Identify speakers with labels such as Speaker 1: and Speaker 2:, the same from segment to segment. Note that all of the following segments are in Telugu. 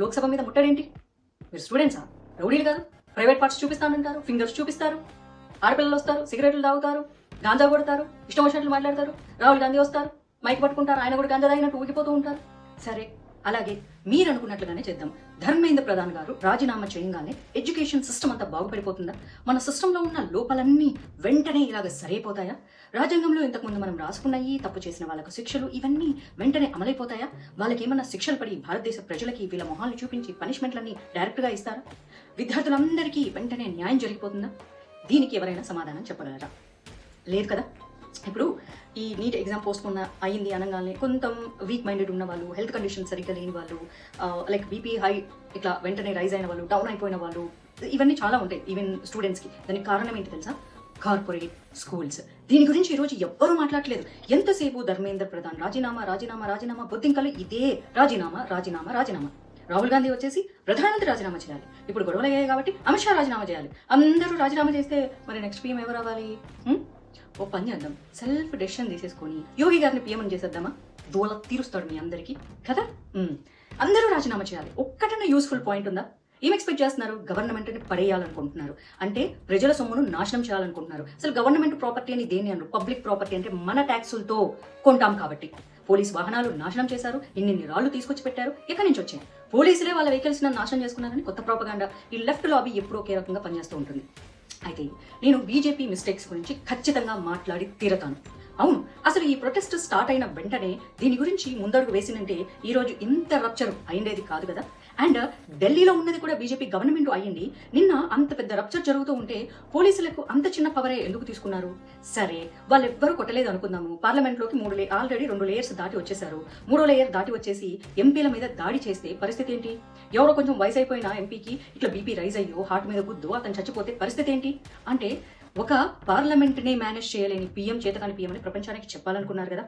Speaker 1: లోక్సభ మీద ముట్టడేంటి? మీరు స్టూడెంట్సా? రౌడీలు కాదు. ప్రైవేట్ పార్ట్స్ చూపిస్తానంటారు, ఫింగర్స్ చూపిస్తారు, ఆడపిల్లలు వస్తారు, సిగరెట్లు తాగుతారు, గాంజా కొడతారు, ఇష్టం వచ్చినట్లు మాట్లాడతారు. రాహుల్ గాంధీ వస్తారు, మైక్ పట్టుకుంటారు, ఆయన కూడా గాంజా తాగినట్టు ఊగిపోతూ ఉంటారు. సరే, అలాగే మీరు అనుకున్నట్లుగానే చేద్దాం. ధర్మేంద్ర ప్రధాన్ గారు రాజీనామా చేయగానే ఎడ్యుకేషన్ సిస్టమ్ అంతా బాగుపడిపోతుందా? మన సిస్టంలో ఉన్న లోపాలన్నీ వెంటనే ఇలాగ సరైపోతాయా? రాజ్యాంగంలో ఇంతకుముందు మనం రాసుకున్నాయి, తప్పు చేసిన వాళ్ళకు శిక్షలు, ఇవన్నీ వెంటనే అమలైపోతాయా? వాళ్ళకి ఏమన్నా శిక్షలు పడి భారతదేశ ప్రజలకి వీళ్ళ మొహాలు చూపించి పనిష్మెంట్లన్నీ డైరెక్ట్గా ఇస్తారా? విద్యార్థులందరికీ వెంటనే న్యాయం జరిగిపోతుందా? దీనికి ఎవరైనా సమాధానం చెప్పగలరా? లేదు కదా. ఇప్పుడు ఈ నీట్ ఎగ్జామ్ పోస్ట్పోన్ అయింది అనగానే కొంత వీక్ మైండెడ్ ఉన్న వాళ్ళు, హెల్త్ కండిషన్ సరిగ్గా లేని వాళ్ళు, లైక్ బీపీ హై ఇట్లా వెంటనే రైజ్ అయిన వాళ్ళు, డౌన్ అయిపోయిన వాళ్ళు, ఇవన్నీ చాలా ఉంటాయి ఈవెన్ స్టూడెంట్స్కి. దానికి కారణం ఏంటి తెలుసా? Corporate schools. దీని గురించి ఈరోజు ఎవ్వరూ మాట్లాడలేదు. ఎంతసేపు ధర్మేంద్ర ప్రధాన్ రాజీనామా రాజీనామా రాజీనామా, బొద్దింకలు ఇదే రాజీనామా రాజీనామా రాజీనామా. రాహుల్ గాంధీ వచ్చేసి ప్రధానమంత్రి రాజీనామా చేయాలి. ఇప్పుడు గొడవలు అయ్యాయి కాబట్టి అమిత్ షా రాజీనామా చేయాలి. అందరూ రాజీనామా చేస్తే మరి నెక్స్ట్ పీఎం ఎవరు అవ్వాలి? ఓ పని చేద్దాం, సెల్ఫ్ డెసిషన్ తీసేసుకొని యోగి గారిని పీఎం చేసేద్దామా? దోల తీరుస్తాడు మీ అందరికీ కదా. అందరూ రాజీనామా చేయాలి. ఒక్కటన్నా యూస్ఫుల్ పాయింట్ ఉందా? ఏం ఎక్స్పెక్ట్ చేస్తున్నారు? గవర్నమెంట్ని పడేయాలనుకుంటున్నారు, అంటే ప్రజల సొమ్మును నాశనం చేయాలనుకుంటున్నారు. అసలు గవర్నమెంట్ ప్రాపర్టీ అని దేని అన్నారు? పబ్లిక్ ప్రాపర్టీ అంటే మన ట్యాక్సులతో కొంటాం కాబట్టి. పోలీస్ వాహనాలు నాశనం చేశారు, ఇన్ని రాళ్లు తీసుకొచ్చి పెట్టారు. ఎక్కడి నుంచి వచ్చాయి? పోలీసులే వాళ్ళ వెహికల్స్ నాశనం చేసుకున్నారని కొత్త ప్రాపగాండా. ఈ లెఫ్ట్ లాబీ ఎప్పుడో ఒకే రకంగా పనిచేస్తూ ఉంటుంది. అయితే నేను బీజేపీ మిస్టేక్స్ గురించి ఖచ్చితంగా మాట్లాడి తీరతాను. అవును, అసలు ఈ ప్రొటెస్ట్ స్టార్ట్ అయిన వెంటనే దీని గురించి ముందడుగు వేసినంటే ఈరోజు ఇంత రప్చర్ అయిండేది కాదు కదా. అండ్ ఢిల్లీలో ఉన్నది కూడా బీజేపీ గవర్నమెంట్ అయ్యింది. నిన్న అంత పెద్ద రప్చర్ జరుగుతూ ఉంటే పోలీసులకు అంత చిన్న పవరే ఎందుకు తీసుకున్నారు? సరే, వాళ్ళు ఎవ్వరూ కొట్టలేదు అనుకుందాము. పార్లమెంట్లోకి ఆల్రెడీ 2 లేయర్స్ దాటి వచ్చేసారు. 3వ లేయర్ దాటి వచ్చేసి ఎంపీల మీద దాడి చేస్తే పరిస్థితి ఏంటి? ఎవరో కొంచెం వయసు అయిపోయిన ఎంపీకి ఇట్లా బీపీ రైజ్ అయ్యో, హార్ట్ మీద గుద్దు, అతను చచ్చిపోతే పరిస్థితి ఏంటి? అంటే ఒక పార్లమెంట్ని మేనేజ్ చేయలేని పీఎం చేతకాని పీఎం అని ప్రపంచానికి చెప్పాలనుకున్నారు కదా.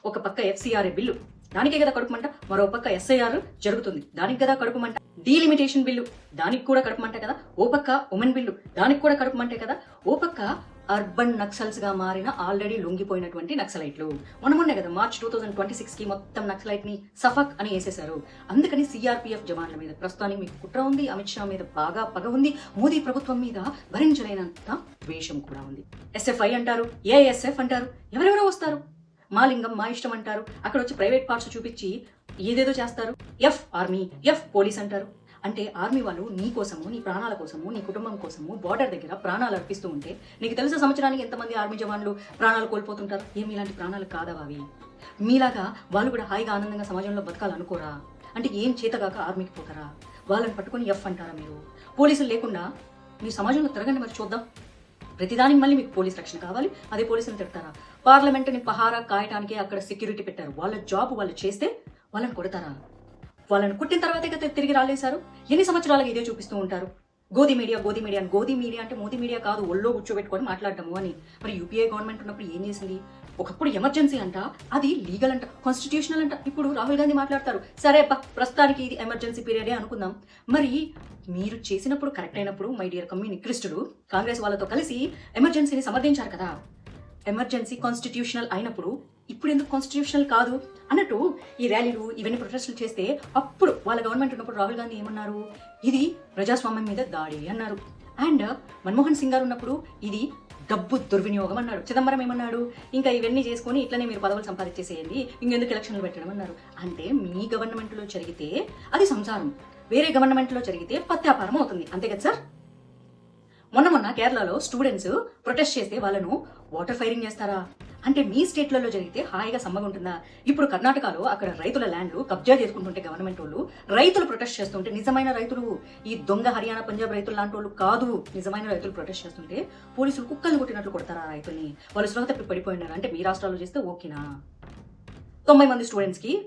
Speaker 1: ఒక పక్క ఎఫ్సీఆర్ఏ బిల్లు, దానికే కదా కడుపుమంట. మరో పక్క ఎస్ఐఆర్ జరుగుతుంది, దానికి కదా కడుపుమంట. డీలిమిటేషన్ బిల్లు, దానికి కూడా కడుపుమంటే కదా. ఓ పక్క ఉమెన్ బిల్లు, దానికి కూడా కడుపుమంటే కదా. ఓ పక్క అర్బన్ నక్సల్స్ గా మారిన ఆల్రెడీ లొంగిపోయినటువంటి నక్సలైట్లు. మొన్నే కదా March 2026కి మొత్తం నక్సలైట్ ని సఫక్ అని వేసేశారు. అందుకని సిఆర్పీఎఫ్ జవాన్ల మీద ప్రస్తుతానికి మీకు కుట్ర ఉంది, అమిత్ షా మీద బాగా పగ ఉంది, మోదీ ప్రభుత్వం మీద భరించలేనంత ద్వేషం కూడా ఉంది. ఎస్ఎఫ్ఐ అంటారు, ఏఎస్ఎఫ్ అంటారు, ఎవరెవరో వస్తారు. మా లింగం మా ఇష్టం అంటారు. అక్కడ వచ్చి ప్రైవేట్ పార్ట్స్ చూపించి ఏదేదో చేస్తారు. ఎఫ్ ఆర్మీ, ఎఫ్ పోలీస్ అంటారు. అంటే ఆర్మీ వాళ్ళు నీ కోసము, నీ ప్రాణాల కోసము, నీ కుటుంబం కోసము బార్డర్ దగ్గర ప్రాణాలు అర్పిస్తూ ఉంటే నీకు తెలుసా సంవత్సరానికి ఎంతమంది ఆర్మీ జవాన్లు ప్రాణాలు కోల్పోతుంటారు? ఏమి ఇలాంటి ప్రాణాలు కాదా అవి? మీలాగా వాళ్ళు కూడా హాయిగా ఆనందంగా సమాజంలో బతకాలనుకోరా? అంటే ఏం చేతగాక ఆర్మీకి పోతారా? వాళ్ళని పట్టుకొని ఎఫ్ అంటారా మీరు? పోలీసులు లేకుండా మీ సమాజంలో తిరగండి మరి చూద్దాం. ప్రతిదానికి మళ్ళీ మీకు పోలీస్ రక్షణ కావాలి, అదే పోలీసులు తిడతారా? పార్లమెంట్ని పహారా కాయటానికే అక్కడ సెక్యూరిటీ పెట్టారు. వాళ్ళ జాబ్ వాళ్ళు చేస్తే వాళ్ళని కొడతారా? వాళ్ళని కుట్టిన తర్వాతే కదా తిరిగి రాలేశారు. ఎన్ని సంవత్సరాలుగా ఇదే చూపిస్తూ ఉంటారు. గోధి మీడియా అని. గోధి మీడియా అంటే మోదీ మీడియా కాదు, ఒళ్ళో కూర్చోబెట్టుకొని మాట్లాడటము అని. మరి యూపీఏ గవర్నమెంట్ ఉన్నప్పుడు ఏం చేసింది? ఒకప్పుడు ఎమర్జెన్సీ అంట, అది లీగల్ అంట, కాన్స్టిట్యూషనల్ అంట. ఇప్పుడు రాహుల్ గాంధీ మాట్లాడతారు, సరే ప్రస్తుతానికి ఇది ఎమర్జెన్సీ పీరియడే అనుకుందాం. మరి మీరు చేసినప్పుడు కరెక్ట్ అయినప్పుడు మై డియర్ కమ్యూనిస్టులు కాంగ్రెస్ వాళ్ళతో కలిసి ఎమర్జెన్సీని సమర్థించారు కదా. ఎమర్జెన్సీ కాన్స్టిట్యూషనల్ అయినప్పుడు ఇప్పుడు ఎందుకు కాన్స్టిట్యూషనల్ కాదు అన్నట్టు ఈ ర్యాలీలు ఇవన్నీ ప్రొటెస్టులు చేస్తే అప్పుడు వాళ్ళ గవర్నమెంట్ ఉన్నప్పుడు రాహుల్ గాంధీ ఏమన్నారు? ఇది ప్రజాస్వామ్యం మీద దాడి అన్నారు. అండ్ మన్మోహన్ సింగ్ గారు ఉన్నప్పుడు ఇది డబ్బు దుర్వినియోగం అన్నాడు. చిదంబరం ఏమన్నాడు? ఇంకా ఇవన్నీ చేసుకొని ఇట్లనే మీరు పదవులు సంపాదించేసేయండి, ఇంకెందుకు ఎలక్షన్లు పెట్టడం అన్నారు. అంటే మీ గవర్నమెంట్లో జరిగితే అది సంసారం, వేరే గవర్నమెంట్లో జరిగితే పత్యాపారం అవుతుంది, అంతే కదా సార్? మొన్న కేరళలో స్టూడెంట్స్ ప్రొటెస్ట్ చేస్తే వాళ్ళను వాటర్ ఫైరింగ్ చేస్తారా? అంటే మీ స్టేట్లలో జరిగితే హాయిగా సమ్మగా ఉంటుందా? ఇప్పుడు కర్ణాటకలో అక్కడ రైతుల ల్యాండ్ కబ్జా చేసుకుంటుంటే గవర్నమెంట్ వాళ్ళు రైతులు ప్రొటెస్ట్ చేస్తుంటే, నిజమైన రైతులు, ఈ దొంగ హర్యానా పంజాబ్ రైతులు లాంటి వాళ్ళు కాదు, నిజమైన రైతులు ప్రొటెస్ట్ చేస్తుంటే పోలీసులు కుక్కలు కొట్టినట్లు కొడతారా రైతుల్ని? వాళ్ళు స్పృహ తప్పి పడిపోయినారు. అంటే మీ రాష్ట్రాల్లో చేస్తే ఓకేనా? 90 మంది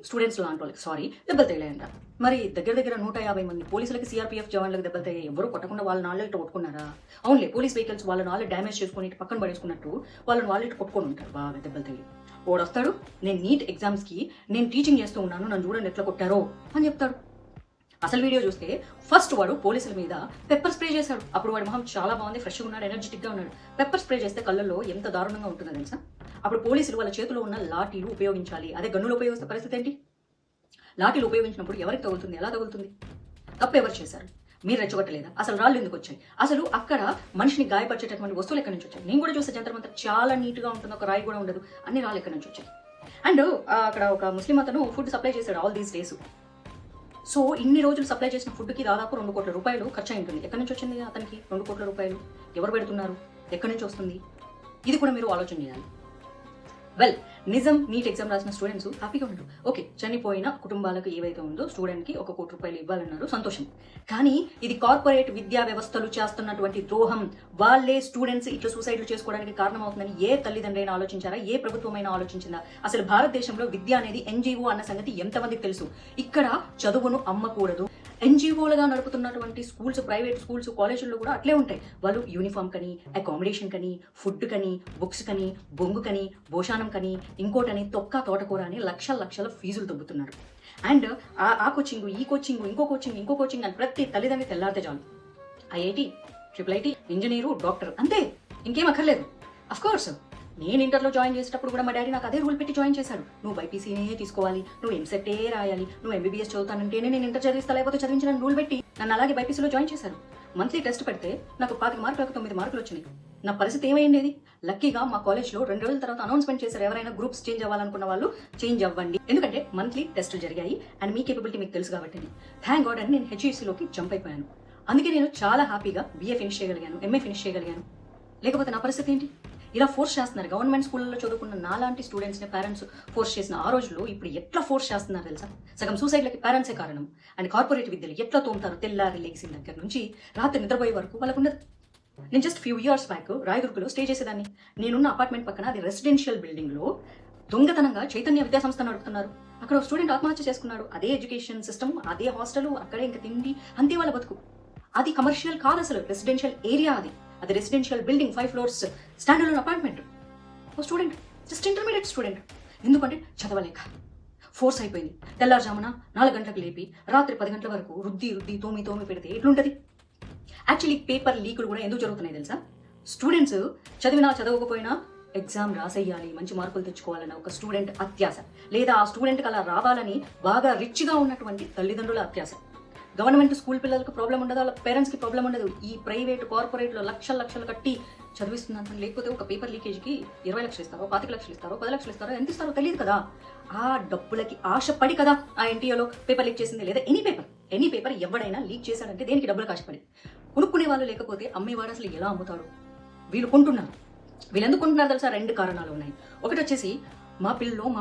Speaker 1: స్టూడెంట్స్ లాంటి వాళ్ళకి దెబ్బలు తగిలాయంట. మరి దగ్గర 150 మంది పోలీసులకి, సిఆర్పీఎఫ్ జవాన్లకు దెబ్బలు తగిలాయి. ఎవరు కొట్టకుండా వాళ్ళ నాళ్ళు కొట్టుకున్నారా? అవునులే, పోలీస్ వెహికల్స్ వాళ్ళ నాళ్ళు డ్యామేజ్ చేసుకుని పక్కన పడేసుకున్నట్టు వాళ్ళని వాళ్ళు కొట్టుకొని ఉంటారు బాగా దెబ్బలు తగిలి. వాడు వస్తాడు, నేను నీట్ ఎగ్జామ్స్కి నేను టీచింగ్ చేస్తూ ఉన్నాను, నన్ను చూడండి ఎట్లా కొట్టారో అని చెప్తాడు. అసలు వీడియో చూస్తే ఫస్ట్ వాడు పోలీసుల మీద పెప్పర్ స్ప్రే చేశాడు. అప్పుడు వాడి మొహం చాలా బాగుంది, ఫ్రెష్గా ఉన్నాడు, ఎనర్జెటిక్గా ఉన్నాడు. పెప్పర్ స్ప్రే చేస్తే కళ్ళల్లో ఎంత దారుణంగా ఉంటుందో తెలుసా? అప్పుడు పోలీసులు వాళ్ళ చేతిలో ఉన్న లాఠీలు ఉపయోగించాలి, అదే గన్నులు ఉపయోగిస్తే పరిస్థితి ఏంటి? లాఠీలు ఉపయోగించినప్పుడు ఎవరికి తగులుతుంది, ఎలా తగులుతుంది? తప్పు ఎవరు చేశారు? మీరు రెచ్చగొట్టలేదా? అసలు రాళ్ళు ఎందుకు వచ్చాయి? అసలు అక్కడ మనిషిని గాయపరిచేటటువంటి వస్తువులు ఎక్కడి నుంచి వచ్చాయి? నేను కూడా చూస్తే జంతర్ మంతర్ చాలా నీట్గా ఉంటుంది, ఒక రాయి కూడా ఉండదు, అన్ని రాళ్ళు ఎక్కడి నుంచి వచ్చాయి? అండ్ అక్కడ ఒక ముస్లిం అతను ఫుడ్ సప్లై చేశాడు ఆల్ దీస్ డేస్. సో ఇన్ని రోజులు సప్లై చేసిన ఫుడ్కి దాదాపు 2 కోట్ల రూపాయలు ఖర్చు అయి ఉంటుంది. ఎక్కడి నుంచి వచ్చింది అతనికి 2 కోట్ల రూపాయలు? ఎవరు పెడుతున్నారు? ఎక్కడి నుంచి వస్తుంది? ఇది కూడా మీరు ఆలోచన చేయాలి. వెల్, నిజం నీట్ ఎగ్జామ్ రాసిన స్టూడెంట్స్ హ్యాపీగా ఉన్నారు. ఓకే, చనిపోయిన కుటుంబాలకు ఏవైతే ఉందో స్టూడెంట్కి 1 కోటి రూపాయలు ఇవ్వాలన్నారు, సంతోషం. కానీ ఇది కార్పొరేట్ విద్యా వ్యవస్థలు చేస్తున్నటువంటి ద్రోహం. వాళ్ళే స్టూడెంట్స్ ఇట్లా సూసైడ్లు చేసుకోవడానికి కారణమవుతుందని ఏ తల్లిదండ్రైనా ఆలోచించారా? ఏ ప్రభుత్వమైనా ఆలోచించిందా? అసలు భారతదేశంలో విద్య అనేది ఎన్జిఓ అన్న సంగతి ఎంతమందికి తెలుసు? ఇక్కడ చదువును అమ్మకూడదు. ఎన్జిఓలుగా నడుపుతున్నటువంటి స్కూల్స్, ప్రైవేట్ స్కూల్స్, కాలేజీల్లో కూడా అట్లే ఉంటాయి. వాళ్ళు యూనిఫామ్ కని, అకామిడేషన్ కని, ఫుడ్ కని, బుక్స్ కని, బొంగు కని, భోషానం కని, ఇంకోటని, తోటకూర అని లక్షల ఫీజులు దొబ్బుతున్నారు. అండ్ ఆ కోచింగ్, ఈ కోచింగ్, ఇంకో కోచింగ్ అని ప్రతి తల్లిదండ్రి తెల్లారితే చాలు ఐఐటి, IIIT, ఇంజనీరు, డాక్టర్, అంతే, ఇంకేం అక్కర్లేదు. అఫ్కోర్స్ నేను ఇంటర్లో జాయిన్ చేసేటప్పుడు కూడా మా డాడీ నాకు అదే రూల్ పెట్టి జాయిన్ చేశాడు. నువ్వు బైపీసీనే తీసుకోవాలి, నువ్వు ఎంసెట్టే రాయాలి, నువ్వు ఎంబీబీఎస్ చదువుతానంటేనే నేను ఇంటర్ చదివిస్తా, లేకపోతే చదివించిన రూల్ పెట్టి నన్ను అలాగే బైపీసీలో జాయిన్ చేశారు. మంత్లీ టెస్ట్ పెడితే నాకు 25 మార్కులకు 9 మార్కులు వచ్చినాయి. నా పరిస్థితి ఏమైంది? లక్కీగా మా కాలేజ్లో 2 రోజుల తర్వాత అనౌన్స్మెంట్ చేశారు, ఎవరైనా గ్రూప్స్ చేంజ్ అవ్వాలనుకున్న వాళ్ళు చేంజ్ అవ్వండి, ఎందుకంటే మంత్లీ టెస్టులు జరిగాయి అండ్ మీ కేపబిలిటీ మీకు తెలుసు కాబట్టి. థ్యాంక్ గాడ్ అని నేను హెచ్ఈసీలోకి జంప్ అయిపోయాను. అందుకే నేను చాలా హ్యాపీగా BA ఫినిష్ చేయగలిగాను, MA ఫినిష్ చేయగలిగాను. లేకపోతే నా పరిస్థితి ఏంటి? ఇలా ఫోర్స్ చేస్తున్నారు. గవర్నమెంట్ స్కూల్లో చదువుకున్న నాలాంటి స్టూడెంట్స్ని పేరెంట్స్ ఫోర్స్ చేసిన ఆ రోజుల్లో ఇప్పుడు ఎట్లా ఫోర్స్ చేస్తున్నారు తెలుసా? సగం సూసైడ్లకి పేరెంట్సే కారణం. అండ్ కార్పొరేట్ విద్యలు ఎట్లా తోముతారు? తెల్లారి లేచిన దగ్గర నుంచి రాత్రి నిద్రపోయే వరకు వాళ్ళకు ఉండదు. నేను జస్ట్ ఫ్యూ ఇయర్స్ బ్యాక్ రాయదుర్గలో స్టే చేసేదాన్ని. నేనున్న అపార్ట్మెంట్ పక్కన అది రెసిడెన్షియల్ బిల్డింగ్లో దొంగతనంగా చైతన్య విద్యా సంస్థ నడుపుతున్నారు. అక్కడ స్టూడెంట్ ఆత్మహత్య చేసుకున్నాడు. అదే ఎడ్యుకేషన్ సిస్టమ్, అదే హాస్టల్, అక్కడే ఇంకా తిండి, అంతే వాళ్ళ బతుకు. అది కమర్షియల్ కాదు, అసలు రెసిడెన్షియల్ ఏరియా. అది residential building, 5 floors standard apartment. ఓ స్టూడెంట్, జస్ట్ ఇంటర్మీడియట్ స్టూడెంట్, ఎందుకంటే చదవలేక ఫోర్స్ అయిపోయింది. తెల్లారుజామున 4 గంటలకు లేపి రాత్రి 10 గంటల వరకు రుద్ది తోమి పెడితే ఎట్లుంటది? యాక్చువల్లీ పేపర్ లీకులు కూడా ఎందుకు జరుగుతున్నాయి తెలుసా? స్టూడెంట్స్ చదివినా చదవకపోయినా ఎగ్జామ్ రాసేయాలి, మంచి మార్కులు తెచ్చుకోవాలన్న ఒక స్టూడెంట్ అత్యాశ, లేదా ఆ స్టూడెంట్కి అలా రావాలని బాగా రిచ్గా ఉన్నటువంటి తల్లిదండ్రుల అత్యాశ. గవర్నమెంట్ స్కూల్ పిల్లలకు ప్రాబ్లం ఉండదు, వాళ్ళ పేరెంట్స్కి ప్రాబ్లం ఉండదు. ఈ ప్రైవేట్ కార్పొరేట్లో లక్షలు కట్టి చదివిస్తున్నాను. లేకపోతే ఒక పేపర్ లీకేజ్కి 20 లక్షలు ఇస్తారో, 25 లక్షలు ఇస్తారో, 10 లక్షలు ఇస్తారో, ఎంత ఇస్తారో తెలియదు కదా. ఆ డబ్బులకి ఆశపడి కదా ఆ ఎన్టీఏలో పేపర్ లీక్ చేసింది. లేదా ఎనీ పేపర్ ఎవడైనా లీక్ చేశాడంటే దేనికి? డబ్బులకు ఆశపడి. కొనుక్కునే వాళ్ళు లేకపోతే అమ్మేవాడు అసలు ఎలా అమ్ముతాడు? వీళ్ళు కొంటున్నారు. వీళ్ళు ఎందుకు కొంటున్నారు తెలుసా? 2 కారణాలు ఉన్నాయి. ఒకటి వచ్చేసి మా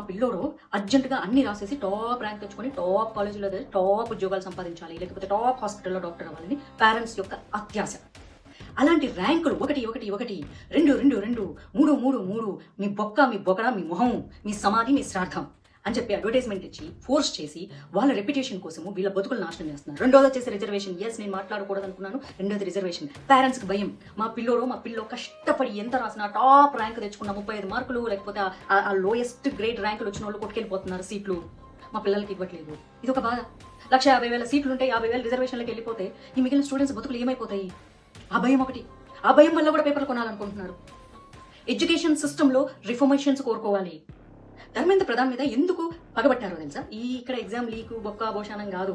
Speaker 1: పిల్లోడు అర్జెంటుగా అన్ని రాసేసి టాప్ ర్యాంక్ తెచ్చుకొని టాప్ కాలేజీలో టాప్ ఉద్యోగాలు సంపాదించాలి, లేకపోతే టాప్ హాస్పిటల్లో డాక్టర్ అవ్వాలని పేరెంట్స్ యొక్క అత్యాశ. అలాంటి ర్యాంకులు 1 2 3 మీ బొకడ, మీ మొహం, మీ సమాధి, మీ శ్రాద్ధం అని చెప్పి అడ్వర్టైజ్మెంట్ ఇచ్చి ఫోర్స్ చేసి వాళ్ళ రెప్యుటేషన్ కోసము వీళ్ళ బతుకులు నాశనం చేస్తున్నారు. రెండోది వచ్చేసి రిజర్వేషన్. ఎస్, నేను మాట్లాడకూడదు అనుకున్నాను. రెండోది రిజర్వేషన్. పేరెంట్స్కి భయం, మా పిల్లో కష్టపడి ఎంత రాసినా టాప్ ర్యాంక్ తెచ్చుకున్న 35 మార్కులు, లేకపోతే ఆ లోయెస్ట్ గ్రేడ్ ర్యాంకులు వచ్చిన వాళ్ళు కొట్టుకెళ్ళిపోతున్నారు సీట్లు. మా పిల్లలకి ఇవ్వట్లేదు. ఇది ఒక బాధ. 1,50,000 సీట్లు ఉంటే 50,000 రిజర్వేషన్లకు వెళ్ళిపోతే ఈ మిగిలిన స్టూడెంట్స్ బతుకులు ఏమైపోతాయి? ఆ భయం ఒకటి. ఆ భయం వల్ల కూడా పేపర్లు కొనాలనుకుంటున్నారు. ఎడ్యుకేషన్ సిస్టంలో రిఫార్మేషన్స్ కోరుకోవాలి. ధర్మేంద్ర ప్రధాన్ మీద ఎందుకు పగబట్టారో తెలుసా? ఇక్కడ ఎగ్జామ్ లీక్, భోషానం కాదు.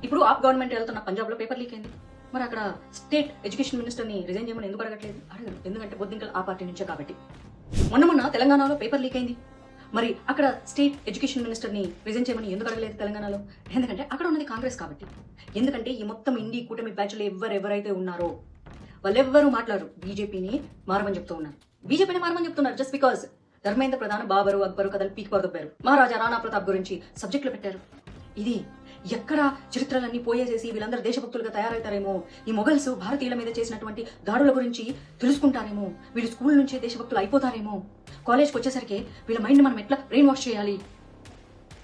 Speaker 1: ఇప్పుడు ఆప్ గవర్నమెంట్ వెళ్తున్న పంజాబ్లో పేపర్ లీక్ అయింది. మరి అక్కడ స్టేట్ ఎడ్యుకేషన్ మినిస్టర్ని రిజైన్ చేయమని ఎందుకు అడగట్లేదు? అడగరు, ఎందుకంటే బొద్దింకలు ఆ పార్టీ నుంచే కాబట్టి. మొన్న తెలంగాణలో పేపర్ లీక్ అయింది. మరి అక్కడ స్టేట్ ఎడ్యుకేషన్ మినిస్టర్ని రిజైన్ చేయమని ఎందుకు అడగలేదు తెలంగాణలో? ఎందుకంటే అక్కడ ఉన్నది కాంగ్రెస్ కాబట్టి. ఎందుకంటే ఈ మొత్తం ఇండి కూటమి బ్యాచ్లో ఎవరైతే ఉన్నారో వాళ్ళెవ్వరూ మాట్లాడరు. బీజేపీని మారమని చెప్తున్నారు. జస్ట్ బికాజ్ ధర్మేంద్ర ప్రధాన్ బాబరు, అక్బరు కథలు పీకి పరదొబ్బారు. మహారాజా రాణా ప్రతాప్ గురించి సబ్జెక్టులు పెట్టారు. ఇది ఎక్కడ చరిత్రలన్నీ పోయేసేసి వీళ్ళందరూ దేశభక్తులుగా తయారవుతారేమో, ఈ మొఘల్స్ భారతీయుల మీద చేసినటువంటి దాడుల గురించి తెలుసుకుంటారేమో, వీళ్ళు స్కూల్ నుంచే దేశభక్తులు అయిపోతారేమో, కాలేజ్కి వచ్చేసరికి వీళ్ళ మైండ్ మనం ఎట్లా బ్రెయిన్ వాష్ చేయాలి.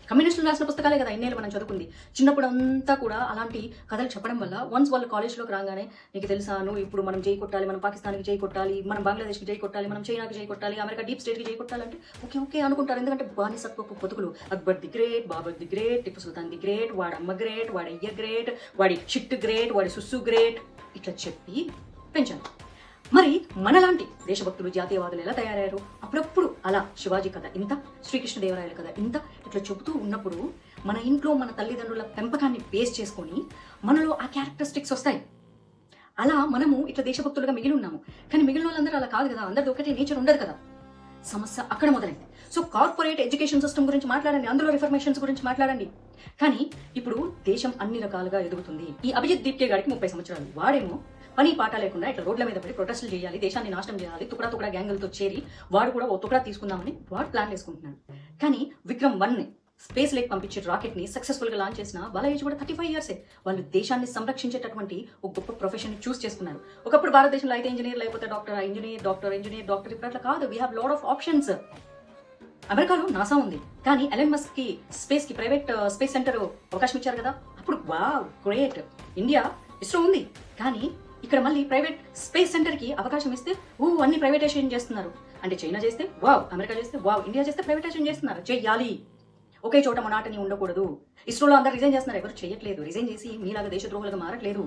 Speaker 1: కమ్యూనిస్టులు రాసిన పుస్తకాలే కదా ఇన్నేళ్ళు మనం చదువుకుంది. చిన్నప్పుడు అంతా కూడా అలాంటి కథలు చెప్పడం వల్ల వన్స్ వాళ్ళు కాలేజ్లోకి రాగానే నీకు తెలుసా, నువ్వు ఇప్పుడు మనం జై కొట్టాలి, మనం పాకిస్తాన్కి జై కొట్టాలి, మనం బంగ్లాదేశ్కి జై కొట్టాలి, మనం చైనాకి జై కొట్టాలి, అమెరికా డీప్ స్టేట్కి జై కొట్టాలంటే ఓకే అనుకుంటారు. ఎందుకంటే బానిసత్వపు బతుకులు. Akbar the great, Babar the great, Tipu Sultan the great, వాడి అమ్మ గ్రేట్, వాడి అయ్య గ్రేట్, వాడి షిట్ గ్రేట్, వాడి సుస్సు గ్రేట్, ఇట్లా చెప్పి పెంచాను. మరి మనలాంటి దేశభక్తులు, జాతీయవాదులు ఎలా తయారయ్యారు? అప్పుడప్పుడు అలా శివాజీ కథ ఇంత, శ్రీకృష్ణదేవరాయల కథ ఇంత ఇట్లా చెబుతూ ఉన్నప్పుడు మన ఇంట్లో మన తల్లిదండ్రుల పెంపకాన్ని బేస్ చేసుకొని మనలో ఆ క్యారెక్టరిస్టిక్స్ వస్తాయి. అలా మనము ఇట్లా దేశభక్తులుగా మిగిలి ఉన్నాము. కానీ మిగిలిన వాళ్ళందరూ అలా కాదు కదా, అందరిది ఒకటే నేచర్ ఉండదు కదా. సమస్య అక్కడ మొదలైంది. సో కార్పొరేట్ ఎడ్యుకేషన్ సిస్టమ్ గురించి మాట్లాడండి, అందులో రిఫర్మేషన్స్ గురించి మాట్లాడండి. కానీ ఇప్పుడు దేశం అన్ని రకాలుగా ఎదుగుతుంది. ఈ అభిజిత్ దీప్కే గారికి 30 సంవత్సరాలు. వాడేమో పని పాట లేకుండా ఇట్లా రోడ్ల మీద పడి ప్రొటెస్టులు చేయాలి, దేశాన్ని నాశనం చేయాలి, తుకడా గ్యాంగులతో చేరి వాడు కూడా ఓ తుకడా తీసుకుందామని వాడు ప్లాన్ వేసుకుంటున్నాడు. కానీ విక్రమ్ 1 స్పేస్ లేక్ పంపించే రాకెట్ ని సక్సెస్ఫుల్ గా లాంచ్ చేసిన వాళ్ళ ఏజ్ కూడా 35 ఇయర్సే. వాళ్ళు దేశాన్ని సంరక్షించేటటువంటి ఒక గొప్ప ప్రొఫెషన్ ని చూస్ చేసుకున్నారు. ఒకప్పుడు భారతదేశంలో అయితే ఇంజనీర్, లేకపోతే డాక్టర్, ఇంజనీర్ ఇప్పుడు అట్లా కాదు. We have lot of options. అమెరికాలో నాసా ఉంది, కానీ ఎలన్ మస్క్ కి స్పేస్ కి ప్రైవేట్ స్పేస్ సెంటర్ అవకాశం ఇచ్చారు కదా, అప్పుడు వావ్ గ్రేట్. ఇండియా ఇస్రో ఉంది, కానీ ఇక్కడ మళ్ళీ ప్రైవేట్ స్పేస్ సెంటర్ కి అవకాశం ఇస్తే అన్ని ప్రైవేటైజేషన్ చేస్తున్నారు. అంటే చైనా చేస్తే వావ్, అమెరికా చేస్తే వావ్, ఇండియా చేస్తే ప్రైవేటైజేషన్ చేస్తున్నారు. చెయ్యాలి, ఒకే చోట మొనాటని ఉండకూడదు. ఇస్రోలో అందరు రిజైన్ చేస్తున్నారు, ఎవరు చేయట్లేదు. రిజైన్ చేసి మీలాగా దేశద్రోహులుగా మారట్లేదు.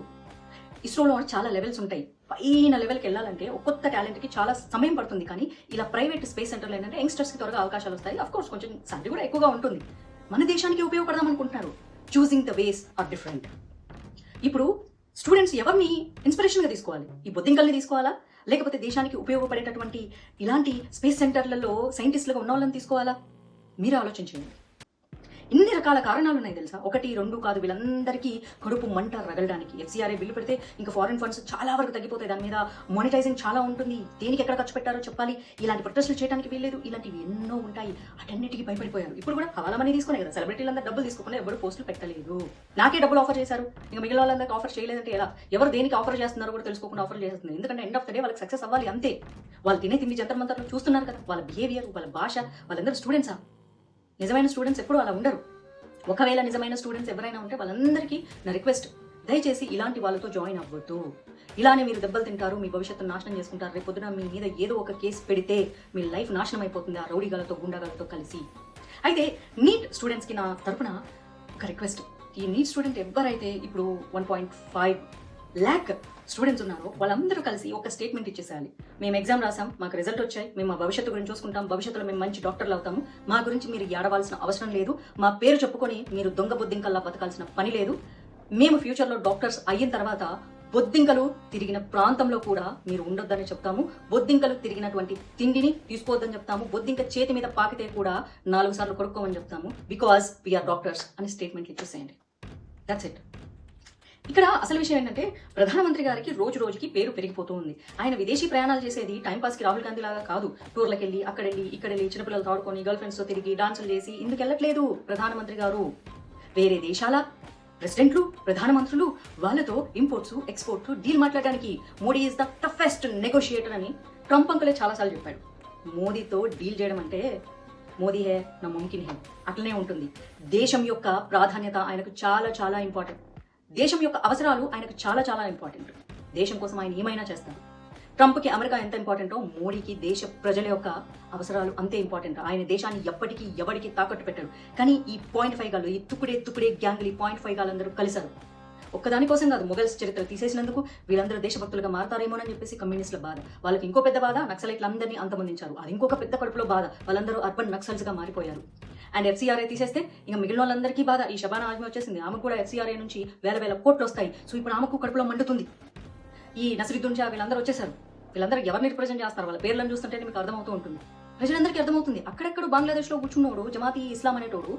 Speaker 1: ఇస్రోలో చాలా లెవెల్స్ ఉంటాయి. పైన లెవెల్కి వెళ్ళాలంటే ఒక కొత్త టాలెంట్కి చాలా సమయం పడుతుంది. కానీ ఇలా ప్రైవేట్ స్పేస్ సెంటర్లు ఏంటంటే యంగ్స్టర్స్కి త్వరగా అవకాశాలు వస్తాయి. అఫ్ కోర్స్ కొంచెం సాలరీ కూడా ఎక్కువగా ఉంటుంది. మన దేశానికి ఉపయోగపడదాం అనుకుంటున్నారు. Choosing the ways are different. ఇప్పుడు స్టూడెంట్స్ ఎవరిని ఇన్స్పిరేషన్గా తీసుకోవాలి? ఈ బొద్దింకల్ని తీసుకోవాలా, లేకపోతే దేశానికి ఉపయోగపడేటటువంటి ఇలాంటి స్పేస్ సెంటర్లలో సైంటిస్టులుగా ఉన్న వాళ్ళని తీసుకోవాలా? మీరు ఆలోచించండి. ఇన్ని రకాల కారణాలు ఉన్నాయి తెలుసా. 1, 2 కాదు, వీళ్ళందరికీ కడుపు మంట రగలడానికి. FCRA బిల్లు పెడితే ఇంకా ఫారిన్ ఫండ్స్ చాలా వరకు తగ్గిపోతాయి. దాని మీద మానిటైజింగ్ చాలా ఉంటుంది. దేనికి ఎక్కడ ఖర్చు పెట్టారో చెప్పాలి. ఇలాంటి ప్రొటెస్టులు చేయడానికి వీల్లేదు. ఇలాంటివి ఎన్నో ఉంటాయి. అటన్నిటికీ భయపడిపోయారు. ఇప్పుడు కూడా హవాలా మనీ తీసుకునే కదా, సెలబ్రిటీలందరూ డబ్బులు తీసుకోకుండా ఎవరు పోస్టులు పెట్టలేదు. నాకే డబ్బులు ఆఫర్ చేశారు, ఇంకా మిగిలిన వాళ్ళందరికీ ఆఫర్ చేయలేదంటే ఎలా? ఎవరు దేనికి ఆఫర్ చేస్తున్నారో కూడా తెలుసుకోకుండా ఆఫర్ చేస్తున్నారు. ఎందుకంటే ఎండ్ ఆఫ్ ద డే వాళ్ళకి సక్సెస్ అవ్వాలి అంతే. వాళ్ళు తినే తిండి జంతర్ మంతర్లు చూస్తున్నారు కదా, వాళ్ళ బిహేవియర్, వాళ్ళ భాష, వాళ్ళందరూ స్టూడెంట్సా? నిజమైన స్టూడెంట్స్ ఎప్పుడు అలా ఉండరు. ఒకవేళ నిజమైన స్టూడెంట్స్ ఎవరైనా ఉంటే వాళ్ళందరికీ నా రిక్వెస్ట్, దయచేసి ఇలాంటి వాళ్ళతో జాయిన్ అవ్వద్దు. ఇలానే మీరు దెబ్బలు తింటారు, మీ భవిష్యత్తును నాశనం చేసుకుంటారు. రేపు పొద్దున మీ మీద ఏదో ఒక కేసు పెడితే మీ లైఫ్ నాశనం అయిపోతుంది ఆ రౌడీగాలతో, గుండాగాలతో కలిసి. అయితే నీట్ స్టూడెంట్స్కి నా తరపున ఒక రిక్వెస్ట్. ఈ నీట్ స్టూడెంట్ ఎవరైతే ఇప్పుడు 1.5 lakh స్టూడెంట్స్ ఉన్నారో వాళ్ళందరూ కలిసి ఒక స్టేట్మెంట్ ఇచ్చేసేయాలి. మేము ఎగ్జామ్ రాసాం, మాకు రిజల్ట్ వచ్చాయి, మేము మా భవిష్యత్తు గురించి చూసుకుంటాం, భవిష్యత్తులో మేము మంచి డాక్టర్లు అవుతాము, మా గురించి మీరు ఏడవాల్సిన అవసరం లేదు, మా పేరు చెప్పుకొని మీరు దొంగ బొద్దింకల్లా బతకాల్సిన పని లేదు, మేము ఫ్యూచర్లో డాక్టర్స్ అయిన తర్వాత బొద్దింకలు తిరిగిన ప్రాంతంలో కూడా మీరు ఉండొద్దని చెప్తాము, బొద్దింకలు తిరిగినటువంటి తిండిని తీసుకోవద్దని చెప్తాము, బొద్దింక చేతి మీద పాకితే కూడా 4 సార్లు కొడుకోమని చెప్తాము, బికాజ్ వీఆర్ డాక్టర్స్ అని స్టేట్మెంట్లు ఇచ్చేసేయండి. That's it. ఇక్కడ అసలు విషయం ఏంటంటే ప్రధానమంత్రి గారికి రోజు రోజుకి పేరు పెరిగిపోతూ ఉంది. ఆయన విదేశీ ప్రయాణాలు చేసేది టైంపాస్కి రాహుల్ గాంధీ లాగా కాదు. టూర్లకు వెళ్ళి అక్కడెళ్ళి ఇక్కడెళ్ళి చిన్నపిల్లలు తాడుకొని గర్ల్ ఫ్రెండ్స్తో తిరిగి డాన్సులు చేసి ఇందుకు వెళ్ళట్లేదు ప్రధానమంత్రి గారు. వేరే దేశాల ప్రెసిడెంట్లు, ప్రధానమంత్రులు వాళ్ళతో ఇంపోర్ట్స్ ఎక్స్పోర్ట్స్ డీల్ మాట్లాడడానికి Modi is the toughest negotiator అని ట్రంప్ అంకులే చాలాసార్లు చెప్పాడు. మోదీతో డీల్ చేయడం అంటే మోదీ హే నా ముమ్కిన్ హే అట్లనే ఉంటుంది. దేశం యొక్క ప్రాధాన్యత ఆయనకు చాలా చాలా ఇంపార్టెంట్. దేశం యొక్క అవసరాలు ఆయనకు చాలా చాలా ఇంపార్టెంట్. దేశం కోసం ఆయన ఏమైనా చేస్తారు. ట్రంప్కి అమెరికా ఎంత ఇంపార్టెంటో మోడీకి దేశ ప్రజల యొక్క అవసరాలు అంతే ఇంపార్టెంట్. ఆయన దేశాన్ని ఎప్పటికీ ఎవరికి తాకట్టు పెట్టాడు. కానీ ఈ 0.5 గాలు, ఈ తుకుడే గ్యాంగులు, ఈ 0.5 గాలందరూ కలిశారు. ఒక్కదాని కోసం కాదు, మొఘల్స్ చరిత్ర తీసేసినందుకు వీళ్ళందరూ దేశభక్తులుగా మారతారేమోనని చెప్పేసి కమ్యూనిస్టుల బాధ. వాళ్ళకి ఇంకో పెద్ద బాధ, నక్సలైట్లందరినీ అంతమొందించారు. అది ఇంకొక పెద్ద కడుపులో బాధ, వాళ్ళందరూ అర్బన్ నక్సల్స్గా మారిపోయారు. అండ్ FCRA తీసేస్తే ఇంకా మిగిలిన వాళ్ళందరికీ బాధ. ఈ షబానా ఆజ్మీ వచ్చేసింది, ఆమెకు కూడా FCRA నుంచి వేల కోట్లు వస్తాయి. సో ఇప్పుడు ఆమెకు కడుపులో మండుతుంది. ఈ నసరుద్దీన్ షా వీళ్ళందరూ వచ్చేసారు. వీళ్ళందరూ ఎవరిని రిప్రజెంట్ చేస్తారు? వాళ్ళ పేర్లను చూస్తుంటే మీకు అర్థమవుతూ ఉంటుంది, ప్రజలందరికీ అర్థమవుతుంది. అక్కడెక్కడ బంగ్లాదేశ్లో కూర్చున్నోడు జమాతీ ఇస్లాం అనేటోడు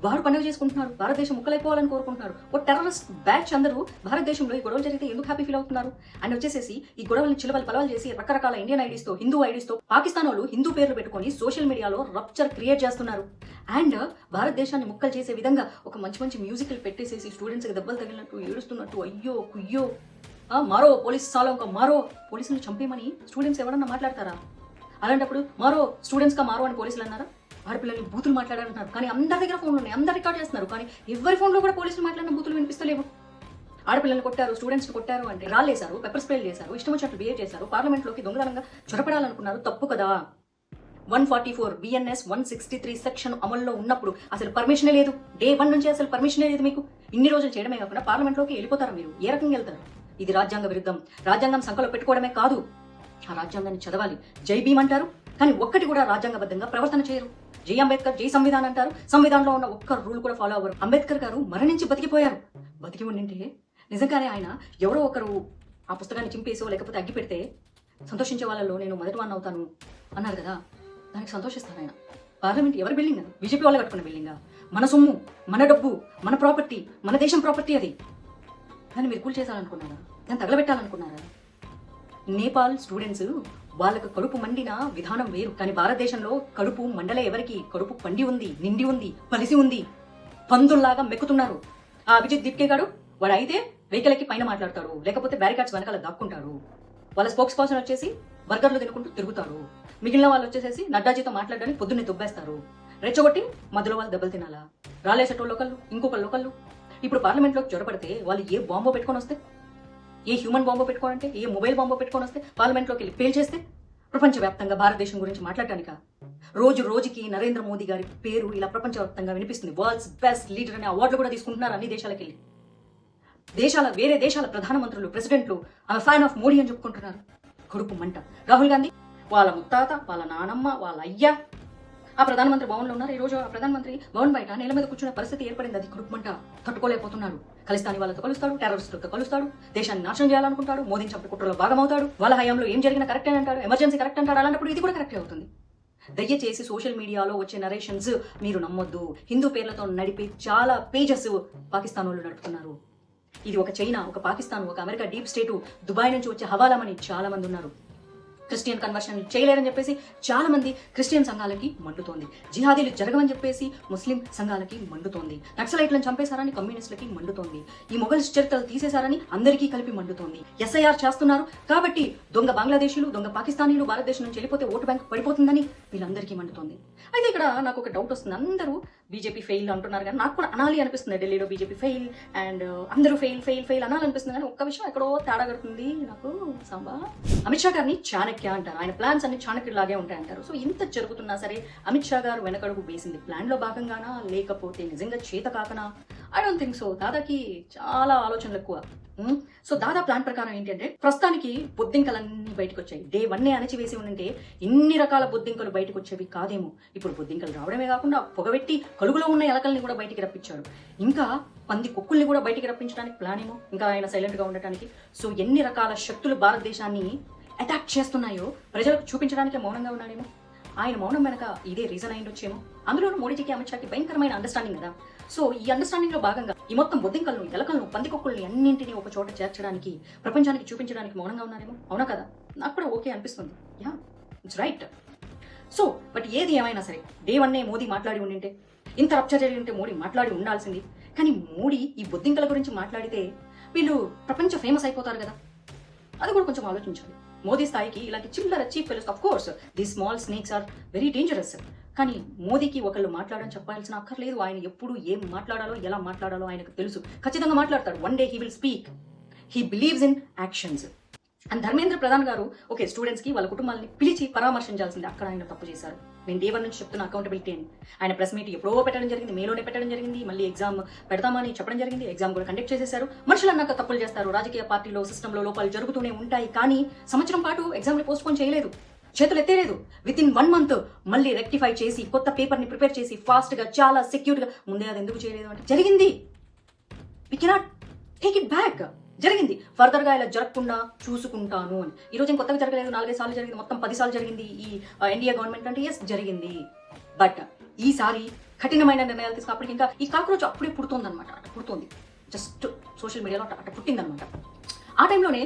Speaker 1: వాడు పండుగ చేసుకుంటున్నాడు, భారతదేశం ముక్కలైపోవాలని కోరుకుంటున్నాడు. ఓ టెర్రరిస్ట్ బ్యాచ్ అందరూ భారతదేశంలో ఈ గొడవలు జరిగితే ఎందుకు హ్యాపీ ఫీల్ అవుతున్నారు? అండ్ వచ్చేసేసి ఈ గొడవల్ని చిలవలు పలవలు చేసి రకరకాల ఇండియన్ ఐడీస్తో, హిందూ ఐడీస్తో పాకిస్తాన్ వాళ్ళు హిందూ పేర్లు పెట్టుకొని సోషల్ మీడియాలో రప్చర్ క్రియేట్ చేస్తున్నారు. అండ్ భారతదేశాన్ని ముక్కలు చేసే విధంగా ఒక మంచి మ్యూజిక్లు పెట్టేసేసి స్టూడెంట్స్కి దెబ్బలు తగిలినట్టు, ఏడుస్తున్నట్టు, అయ్యో కుయ్యో మారో పోలీస్ సాలో ఇంకా మారో, పోలీసులు చంపేమని స్టూడెంట్స్ ఎవరన్నా మాట్లాడతారా? అలాంటప్పుడు మారో స్టూడెంట్స్గా మారో అని పోలీసులు అన్నారా? ఆడపిల్లల్ని బూతులు మాట్లాడారంటున్నారు, కానీ అందరి దగ్గర ఫోన్లు ఉన్నాయి, అందరు రికార్డ్ చేస్తున్నారు, కానీ ఎవరి ఫోన్లో కూడా పోలీసులు మాట్లాడిన బూతులు వినిపిస్తలేవు. ఆడపిల్లల్ని కొట్టారు, స్టూడెంట్స్ని కొట్టారు అంటే రాళ్ళేశారు, పెప్పర్ స్ప్రేలు చేశారు, ఇష్టం వచ్చినట్టు బిహేవ్ చేశారు, పార్లమెంట్లోకి దొంగతనంగా చొరపడాలనుకున్నారు. తప్పు కదా. 144 BNS 163 సెక్షన్ అమల్లో ఉన్నప్పుడు అసలు పర్మిషనే లేదు. Day 1 నుంచి అసలు పర్మిషనే లేదు మీకు. ఇన్ని రోజులు చేయడమే కాకుండా పార్లమెంట్లోకి వెళ్ళిపోతారా మీరు? ఏ రకంగా వెళ్తారు? ఇది రాజ్యాంగ విరుద్ధం. రాజ్యాంగం సంకలో పెట్టుకోవడమే కాదు, ఆ రాజ్యాంగాన్ని చదవాలి. జై భీమ్ అంటారు, కానీ ఒక్కటి కూడా రాజ్యాంగబద్ధంగా ప్రవర్తన చేయరు. జై అంబేద్కర్, జై సంవిధానం అంటారు. సంవిధానంలో ఉన్న ఒక్క రూల్ కూడా ఫాలో అవ్వరు. అంబేద్కర్ గారు మరణించి బతికిపోయారు. బతికి ఉండింటే నిజంగానే ఆయన ఎవరో ఒకరు ఆ పుస్తకాన్ని చింపేసో లేకపోతే అగ్గి పెడితే సంతోషించే వాళ్ళలో నేను మొదటి వాడిని అవుతాను అన్నారు కదా, దానికి సంతోషిస్తారు ఆయన. పార్లమెంట్ ఎవరి బిల్డింగ్? అది బీజేపీ వాళ్ళు కట్టుకున్న బిల్డింగా? మన సొమ్ము, మన డబ్బు, మన ప్రాపర్టీ, మన దేశం ప్రాపర్టీ అది. దాన్ని మీరు కూల్ చేశారనుకున్నారా? దాన్ని తగలబెట్టాలనుకున్నారా? నేపాల్ స్టూడెంట్స్ వాళ్ళకు కడుపు మండిన విధానం వేరు, కానీ భారతదేశంలో కడుపు మండలే ఎవరికి? కడుపు పండి ఉంది, నిండి ఉంది, పలిసి ఉంది, పందుల్లాగా మెక్కుతున్నారు. ఆ అభిజిత్ దీప్కే గాడు వాడు అయితే వెహికల్కి పైన మాట్లాడతాడు, లేకపోతే బ్యారికాడ్స్ వెనకాల దాక్కుంటాడు. వాళ్ళ స్పోక్స్ పర్సన్ వచ్చేసి బర్గర్లు తినుకుంటూ తిరుగుతారు. మిగిలిన వాళ్ళు వచ్చేసేసి నడ్డాజీతో మాట్లాడడానికి పొద్దున్నే దుబ్బేస్తారు. రెచ్చగొట్టి మధ్యలో వాళ్ళు దెబ్బలు తినాలా? రాలేసేటోళ్ళు ఒకళ్ళు, ఇంకొకళ్ళు ఒకళ్ళు. ఇప్పుడు పార్లమెంట్లోకి చొరపడితే వాళ్ళు ఏ బాంబో పెట్టుకొని వస్తే, ఏ హ్యూమన్ బాంబో పెట్టుకోనంటే, ఏ మొబైల్ బాంబో పెట్టుకొని వస్తే పార్లమెంట్లోకి వెళ్ళి పేల్చేస్తే ప్రపంచవ్యాప్తంగా భారతదేశం గురించి మాట్లాడటానిక? రోజు రోజుకి నరేంద్ర మోదీ గారి పేరు ఇలా ప్రపంచవ్యాప్తంగా వినిపిస్తుంది. వరల్డ్స్ బెస్ట్ లీడర్ అనే అవార్డులు కూడా తీసుకుంటున్నారు అన్ని దేశాలకు వెళ్ళి. వేరే దేశాల ప్రధానమంత్రులు, ప్రెసిడెంట్లు ఆమె ఫ్యాన్ ఆఫ్ మోడీ అని చెప్పుకుంటున్నారు. కడుపు మంట. రాహుల్ గాంధీ వాళ్ళ ముత్తాత, వాళ్ళ నానమ్మ, వాళ్ళ అయ్య ఆ ప్రధానమంత్రి భవన్లో ఉన్నారు. ఈ రోజు ఆ ప్రధానమంత్రి భవన్ బయట నేల మీద కూర్చున్న పరిస్థితి ఏర్పడింది. అది కడుపు మంట. తట్టుకోలేకపోతున్నాడు. ఖలిస్తానీ వాళ్ళతో కలుస్తాడు, టెర్రరిస్టులతో కలుస్తాడు, దేశాన్ని నాశనం చేయాలనుకుంటాడు, మోదీని చంపే కుట్రలో భాగమవుతాడు. వాళ్ళ హయాంలో ఏం జరిగినా కరెక్టే అంటాడు, ఎమర్జెన్సీ కరెక్ట్ అంటాడు. అలాంటప్పుడు ఇది కూడా కరెక్టే అవుతుంది. దయచేసి సోషల్ మీడియాలో వచ్చే నరేషన్స్ మీరు నమ్మొద్దు. హిందూ పేర్లతో నడిపే చాలా పేజెస్ పాకిస్తాన్ వాళ్ళు నడుపుతున్నారు. ఇది ఒక చైనా, ఒక పాకిస్తాన్, ఒక అమెరికా డీప్ స్టేటు, దుబాయ్ నుంచి వచ్చే హవాలామని చాలా మంది ఉన్నారు. క్రిస్టియన్ కన్వర్షన్ చేయలేరని చెప్పేసి చాలా మంది క్రిస్టియన్ సంఘాలకి మండుతోంది. జిహాదీలు జరగవని చెప్పేసి ముస్లిం సంఘాలకి మండుతోంది. నక్సలైట్లను చంపేశారని కమ్యూనిస్టులకి మండుతోంది. ఈ మొఘల్స్ చరిత్రలు తీసేశారని అందరికీ కలిపి మండుతోంది. ఎస్ఐఆర్ చేస్తున్నారు కాబట్టి దొంగ బంగ్లాదేశీలు, దొంగ పాకిస్తానీలు భారతదేశం నుంచి వెళ్ళిపోతే ఓటు బ్యాంక్ పడిపోతుందని వీళ్ళందరికీ మండుతోంది. అయితే ఇక్కడ నాకు ఒక డౌట్ వస్తుంది. అందరూ బీజేపీ ఫెయిల్ అంటున్నారు, కానీ నాకు కూడా అనాలి అనిపిస్తుంది. ఢిల్లీలో బీజేపీ ఫెయిల్ అండ్ అందరూ ఫెయిల్ ఫెయిల్ ఫెయిల్ అనాలనిపిస్తుంది. కానీ ఒక్క విషయం ఎక్కడో తేడా కడుతుంది నాకు. సాంబా అమిత్ షా గారిని చాణక్య అంటారు. ఆయన ప్లాన్స్ అన్ని చాణక్యులాగే ఉంటాయంటారు. సో ఇంత జరుగుతున్నా సరే అమిత్ షా గారు వెనకడుగు వేసింది ప్లాన్ లో భాగంగానా, లేకపోతే నిజంగా చేత కాకనా? I don't think so. దాదాకి చాలా ఆలోచనలు ఎక్కువ. సో దాదా ప్లాన్ ప్రకారం ఏంటంటే ప్రస్తుతానికి బొద్దింకలన్నీ బయటకు వచ్చాయి. డే 1 అణచివేసి ఉంటే ఇన్ని రకాల బొద్దింకలు బయటకు వచ్చేవి కాదేమో. ఇప్పుడు బొద్దింకలు రావడమే కాకుండా పొగబెట్టి కలుగులో ఉన్న ఎలకల్ని కూడా బయటికి రప్పించాడు. ఇంకా పంది కుక్కుల్ని కూడా బయటికి రప్పించడానికి ప్లాన్ ఏమో, ఇంకా ఆయన సైలెంట్ గా ఉండటానికి. సో ఎన్ని రకాల శక్తులు భారతదేశాన్ని అటాక్ చేస్తున్నాయో ప్రజలకు చూపించడానికి మౌనంగా ఉన్నాడేమో. ఆయన మౌనం వెనక ఇదే రీజన్ అయిండొచ్చేమో. అందులోనూ మోడీజీకి అమిత్ షాకి భయంకరమైన అండర్స్టాండింగ్ కదా. సో ఈ అండర్స్టాండింగ్ లో భాగంగా ఈ మొత్తం బొద్దింకలను, ఎలకలను, పందికొక్కుల్ని అన్నింటినీ ఒక చోట చేర్చడానికి, ప్రపంచానికి చూపించడానికి మౌనంగా ఉన్నారేమో. అవునా కదా? నాకు కూడా ఓకే అనిపిస్తుంది. Yeah, it's right. So but ఏది ఏమైనా సరే డే 1 మోదీ మాట్లాడి ఉండింటే, ఇంత రప్చర్ జరిగి ఉంటే మోడీ మాట్లాడి ఉండాల్సింది. కానీ మోడీ ఈ బొద్దింకల గురించి మాట్లాడితే వీళ్ళు ప్రపంచ ఫేమస్ అయిపోతారు కదా. అది కూడా కొంచెం ఆలోచించాలి. మోదీ స్థాయికి ఇలాంటి చిల్లర chief fellows, of course the small snakes are very dangerous. కానీ మోదీకి ఒకళ్ళు మాట్లాడని చెప్పాల్సిన అక్కర్లేదు. ఆయన ఎప్పుడు ఏం మాట్లాడాలో, ఎలా మాట్లాడాలో ఆయనకు తెలుసు. ఖచ్చితంగా మాట్లాడతాడు. One day he will speak. He believes in actions. And Dharmendra Pradhan గారు ఓకే స్టూడెంట్స్ కి వాళ్ళ కుటుంబాలని పిలిచి పరామర్శించాల్సింది. అక్కడ ఆయన తప్పు చేశారు. నేను డే 1 నుంచి చెప్తున్న అకౌంటబిలిటీ అని. ఆయన ప్రెస్ మీట్ ఎప్పుడో పెట్టడం జరిగింది, మేలోనే పెట్టడం జరిగింది. మళ్ళీ ఎగ్జామ్ పెడతామని చెప్పడం జరిగింది. ఎగ్జామ్ కూడా కండక్ట్ చేసేశారు. మనుషులు అన్నాక తప్పులు చేస్తారు. రాజకీయ పార్టీలో, సిస్టంలో లోపాలు జరుగుతూనే ఉంటాయి. కానీ సంవత్సరం పాటు ఎగ్జామ్ని పోస్ట్ పోన్ చేయలేదు, చేతులు ఎత్తేలేదు. విత్ ఇన్ 1 month మళ్ళీ రెక్టిఫై చేసి కొత్త పేపర్ని ప్రిపేర్ చేసి ఫాస్ట్ గా, చాలా సెక్యూర్ గా, ముందే అది ఎందుకు చేయలేదు అంటే జరిగింది. We cannot take it back. జరిగింది. ఫర్దర్ గా ఇలా జరగకుండా చూసుకుంటాను అని. ఈ రోజు కొత్తగా జరగలేదు, 4-5 సార్లు జరిగింది, మొత్తం 10 సార్లు జరిగింది ఈ ఎన్డీఏ గవర్నమెంట్ అంటే. ఎస్ జరిగింది. బట్ ఈసారి కఠినమైన నిర్ణయాలు తీసుకున్నప్పటికి ఇంకా ఈ కాక్రోచ్ అప్పుడే పుడుతుంది అనమాట. అట్లా పుడుతుంది, జస్ట్ సోషల్ మీడియాలో అట్లా పుట్టిందనమాట. ఆ టైంలోనే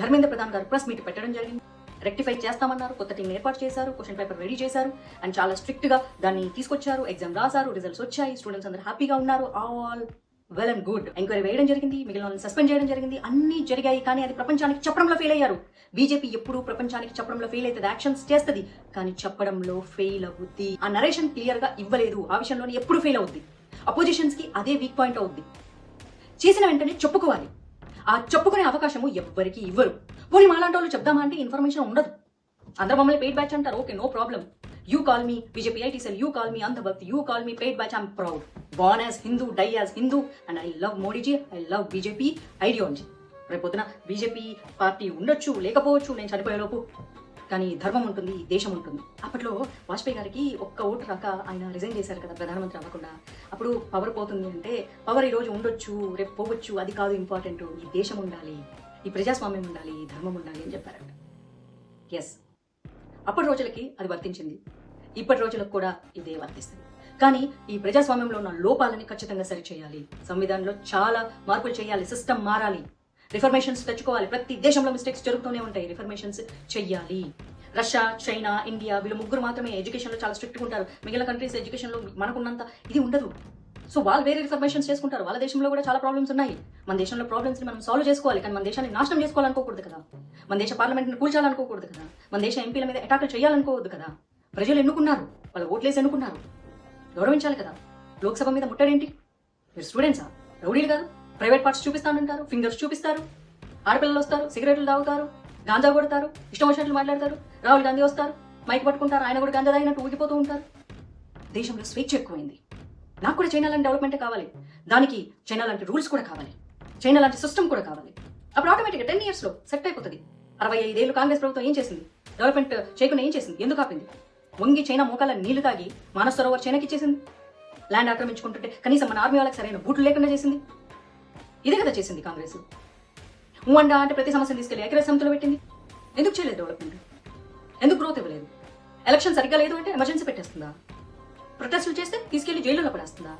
Speaker 1: ధర్మేంద్ర ప్రధాన్ గారు ప్రెస్ మీట్ పెట్టడం జరిగింది. రెక్టిఫై చేస్తామన్నారు. కొత్త టీం ఏర్పాటు చేశారు, క్వశ్చన్ పేపర్ రెడీ చేశారు అండ్ చాలా స్ట్రిక్ట్ గా దాన్ని తీసుకొచ్చారు. ఎగ్జామ్ రాశారు, రిజల్ట్స్ వచ్చాయి, స్టూడెంట్స్ అందరూ హ్యాపీగా ఉన్నారు. All well and good. Enquiry వేయడం జరిగింది, మిగిలిన వాళ్ళని సస్పెండ్ చేయడం జరిగింది, అన్ని జరిగాయి. కానీ అది ప్రపంచానికి చెప్పడంలో ఫెయిల్ అయ్యారు. బీజేపీ ఎప్పుడు ప్రపంచానికి చెప్పడంలో ఫెయిల్ అవుతుంది, యాక్షన్స్ చేస్తుంది, కానీ చెప్పడంలో ఫెయిల్ అవుద్ది. ఆ నరేషన్ క్లియర్ గా ఇవ్వలేదు. ఆ విషయంలోనే ఎప్పుడు ఫెయిల్ అవుద్ది. అపోజిషన్స్ కి అదే వీక్ పాయింట్ అవుద్ది. చేసిన వెంటనే చెప్పుకోవాలి. ఆ చెప్పుకునే అవకాశము ఎవ్వరికి ఇవ్వరు. పోనీ మాలాంటి వాళ్ళు చెప్దామా అంటే ఇన్ఫర్మేషన్ ఉండదు. అందరూ మమ్మల్ని పెయిడ్ బ్యాచ్ అంటారు. Okay, no problem. You call me BJP IT cell, you call me Andhabhakti, you call me paid batch, I'm proud. Born as Hindu, die as Hindu, and I love Modi ji, I love BJP ideology. రేపొద్దున బీజేపీ పార్టీ ఉండొచ్చు, లేకపోవచ్చు, నేను చనిపోయేలోపు. కానీ ధర్మం ఉంటుంది, దేశం ఉంటుంది. అప్పట్లో వాజ్పేయి గారికి ఒక్క ఓటు రాక ఆయన రిజైన్ చేశారు కదా ప్రధానమంత్రి అవ్వకుండా. అప్పుడు పవర్ పోతుంది అంటే పవర్ ఈ రోజు ఉండొచ్చు, రేపు పోవచ్చు, అది కాదు ఇంపార్టెంట్, ఈ దేశం ఉండాలి, ఈ ప్రజాస్వామ్యం ఉండాలి, ఈ ధర్మం ఉండాలి అని చెప్పారట. ఎస్, అప్పటి రోజులకి అది వర్తించింది, ఇప్పటి రోజులకు కూడా ఇదే వర్తిస్తుంది. కానీ ఈ ప్రజాస్వామ్యంలో ఉన్న లోపాలని ఖచ్చితంగా సరిచేయాలి, సంవిధానంలో చాలా మార్పులు చేయాలి, సిస్టమ్ మారాలి, రిఫర్మేషన్స్ తెచ్చుకోవాలి. ప్రతి దేశంలో మిస్టేక్స్ జరుగుతూనే ఉంటాయి, రిఫర్మేషన్స్ చెయ్యాలి. రష్యా, చైనా, ఇండియా వీళ్ళు ముగ్గురు మాత్రమే ఎడ్యుకేషన్లో చాలా స్ట్రిక్ట్గా ఉంటారు. మిగిలిన కంట్రీస్ ఎడ్యుకేషన్లో మనకున్నంత ఇది ఉండదు. సో వాళ్ళు వేరే రిఫర్మేషన్స్ చేసుకుంటారు. వాళ్ళ దేశంలో కూడా చాలా ప్రాబ్లమ్స్ ఉన్నాయి. మన దేశంలో ప్రాబ్లమ్స్ని మనం సాల్వ్ చేసుకోవాలి, కానీ మన దేశాన్ని నాశనం చేసుకోవాలనుకోకూడదు కదా, మన దేశ పార్లమెంట్ని కూల్చాలనుకోకూడదు కదా, మన దేశ ఎంపీల మీద అటాకులు చేయాలనుకోవద్దు కదా. ప్రజలు ఎన్నుకున్నారు, వాళ్ళ ఓట్లేసి ఎన్నుకున్నారు, గౌరవించాలి కదా. లోక్సభ మీద ముట్టడేంటి? మీరు స్టూడెంట్సా? రౌడీలు కాదు. ప్రైవేట్ పార్ట్స్ చూపిస్తానంటారు, ఫింగర్స్ చూపిస్తారు, ఆడపిల్లలు వస్తారు, సిగరెట్లు తాగుతారు, గాంజా కొడతారు, ఇష్టం వచ్చినట్లు మాట్లాడతారు. రాహుల్ గాంధీ వస్తారు, మైక్ పట్టుకుంటారు, ఆయన కూడా గాంజా తాగినట్టు ఊగిపోతూ ఉంటారు. దేశంలో స్వేచ్ఛ ఎక్కువైంది. నాకు కూడా చైనా లాంటి డెవలప్మెంటే కావాలి, దానికి చైనా లాంటి రూల్స్ కూడా కావాలి, చైనా లాంటి సిస్టమ్ కూడా కావాలి. అప్పుడు ఆటోమేటిక్గా 10 yearsలో సెట్ అయిపోతుంది. 65 ఏళ్ళు కాంగ్రెస్ ప్రభుత్వం ఏం చేసింది? డెవలప్మెంట్ చేయకుండా ఏం చేసింది? ఎందుకు ఆపింది? వంగి చైనా మోకాల నీళ్లు తాగి మానస సరోవర్ చైనాకి ఇచ్చేసింది. ల్యాండ్ ఆక్రమించుకుంటుంటే కనీసం మన ఆర్మీ వాళ్ళకి సరైన బూట్లు లేకుండా చేసింది. ఇదే కదా చేసింది కాంగ్రెస్. అండా అంటే ప్రతి సమస్యను తీసుకెళ్లి ఐక్యరాజ్య సమితిలో పెట్టింది. ఎందుకు చేయలేదు డెవలప్మెంట్? ఎందుకు గ్రోత్ ఇవ్వలేదు? ఎలక్షన్ సరిగ్గా లేదు అంటే ఎమర్జెన్సీ పెట్టేస్తుందా? ప్రొటెస్టులు చేస్తే తీసుకెళ్లి జైల్లో పడేస్తుందా?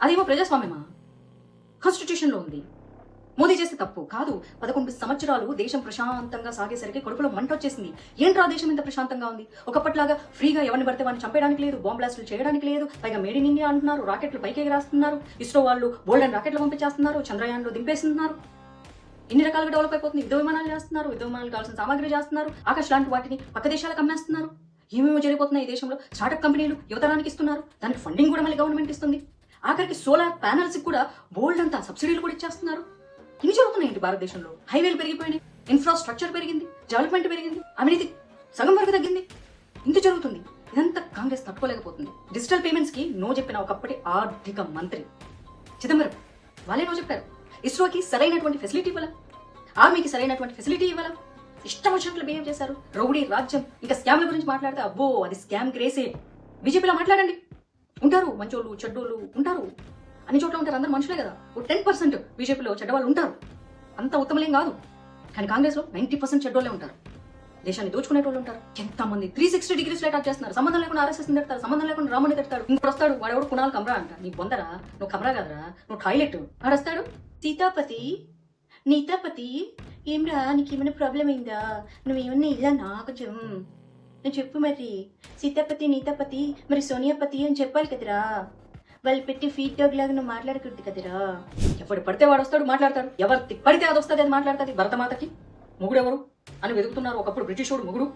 Speaker 1: అదేమో ప్రజాస్వామ్యమా? కాన్స్టిట్యూషన్లో ఉంది. మోదీ చేస్తే తప్పు కాదు. 11 సంవత్సరాలు దేశం ప్రశాంతంగా సాగేసరికి కడుపులో మంట వచ్చేసింది. ఏంట్రా దేశం ఇంత ప్రశాంతంగా ఉంది? ఒకప్పట్లాగా ఫ్రీగా ఎవరిని పడితే వాడిని చంపేయడానికి లేదు, బాంబ్ బ్లాస్టులు చేయడానికి లేదు, పైగా మేడ్ ఇన్ ఇండియా అంటున్నారు, రాకెట్లు పైకి ఎగరేస్తున్నారు, ఇస్రో వాళ్ళు బోల్డెన్ రాకెట్లు పంపించేస్తున్నారు, చంద్రయాన్లో దింపేస్తున్నారు. ఇన్ని రకాలుగా డెవలప్ అయిపోతుంది. యుద్ధ విమానాలు చేస్తున్నారు, యుద్ధ విమానాలు కావాల్సిన సామాగ్రి చేస్తున్నారు, ఆకాశ్ లాంటి వాటిని పక్క దేశాలకు అమ్మేస్తున్నారు. ఏమేమో జరిగిపోతున్నాయి ఈ దేశంలో. స్టార్టప్ కంపెనీలు యువతరానికి ఇస్తున్నారు, దానికి ఫండింగ్ కూడా మళ్ళీ గవర్నమెంట్ ఇస్తుంది. ఆఖరికి సోలార్ ప్యానల్స్ కూడా బోల్డ్ అంతా సబ్సిడీలు కూడా ఇచ్చేస్తున్నారు. ఇన్ని జరుగుతున్నాయండి భారతదేశంలో. హైవేలు పెరిగిపోయినాయి, ఇన్ఫ్రాస్ట్రక్చర్ పెరిగింది, డెవలప్మెంట్ పెరిగింది, అవినీతి సగం వరకు తగ్గింది. ఇంత జరుగుతుంది. ఇదంతా కాంగ్రెస్ తట్టుకోలేకపోతుంది. డిజిటల్ పేమెంట్స్ కి నో చెప్పిన ఒకప్పటి ఆర్థిక మంత్రి చిదంబరం వాళ్ళే నో చెప్పారు. ఇస్రోకి సరైనటువంటి ఫెసిలిటీ ఇవ్వాల, ఆర్మీకి సరైనటువంటి ఫెసిలిటీ ఇవ్వాల, ఇష్టం వచ్చినట్లు బిహేవ్ చేశారు. రౌడీ రాజ్యం. ఇంకా స్కామ్ల గురించి మాట్లాడితే అబ్బో అది స్కామ్ క్రేసే. బీజేపీలో మాట్లాడండి, ఉంటారు మంచోళ్ళు చెడ్డోళ్ళు ఉంటారు, అన్ని చోట్ల ఉంటారు, అందరూ మనుషులే కదా. 10% బీజేపీలో చెడ్డవాళ్ళు ఉంటారు, అంత ఉత్తమలేం కాదు. కానీ కాంగ్రెస్లో 90% చెడ్డోళ్ళే ఉంటారు, దేశాన్ని దోచుకునేటోళ్ళు ఉంటారు. ఎంతమంది 360 degrees అటాక్ చేస్తున్నారు. సంబంధం లేకుండా ఆర్ఎస్ఎస్ తిడతారు, సంబంధం లేకుండా రాముని తిడతాడు. ఇంకోటి వస్తాడు, వాడెవడు కుణాలు కమరా అంట. నీ బొందరా, నువ్వు కమరా కదరా, నువ్వు టాయిలెట్. వాడొస్తాడు, సీతాపతి నీతాపతి ఏమ్రా నీకేమైనా ప్రాబ్లం అయిందా, నువ్వేమన్నా ఇలా నాకు కొంచెం నువ్వు చెప్పు మరి. సీతాపతి నీతాపతి మరి సోనియాపతి అని చెప్పాలి కదరా, వాళ్ళు పెట్టి ఫీడ్ డాగ్ లాగా నువ్వు మాట్లాడకూడదు కదరా. ఎవడు పడితే వాడు వస్తాడు మాట్లాడతాడు, ఎవరు పడితే అది వస్తుంది అది మాట్లాడుతుంది. భరతమాతకి మొగుడెవరు అని వెతుకుతున్నారు. ఒకప్పుడు బ్రిటిషోడు మొగుడు,